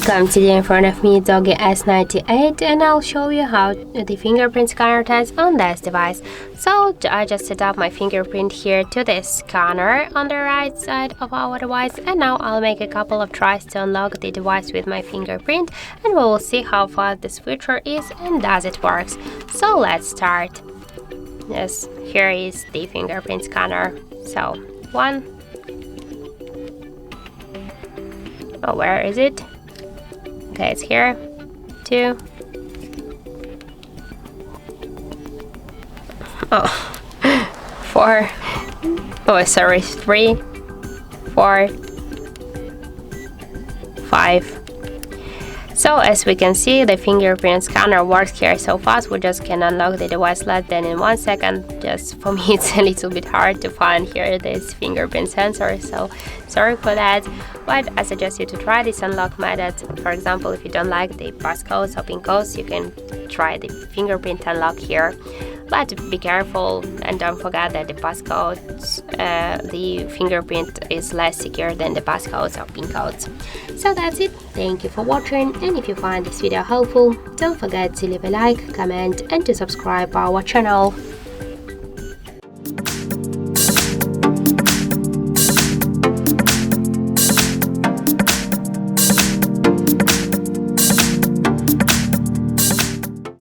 Come today in front of me Doogee S98 and I'll show you how the fingerprint scanner tests on this device. So I just set up my fingerprint here to this scanner on the right side of our device, and now I'll make a couple of tries to unlock the device with my fingerprint, and we will see how fast this feature is and does it works. So let's start. Yes, here is the fingerprint scanner. So 1. Oh, where is it? Okay, it's here. 2. Oh, 4. Oh, sorry, 3, 4, 5. So as we can see, the fingerprint scanner works here so fast. We just can unlock the device less than in 1 second. Just for me, it's a little bit hard to find here this fingerprint sensor, so sorry for that. But I suggest you to try this unlock method. For example, if you don't like the passcodes or PIN codes, you can try the fingerprint unlock here. But be careful and don't forget that the passcodes, the fingerprint is less secure than the passcodes or PIN codes. So that's it. Thank you for watching, and if you find this video helpful, don't forget to leave a like, comment and to subscribe our channel.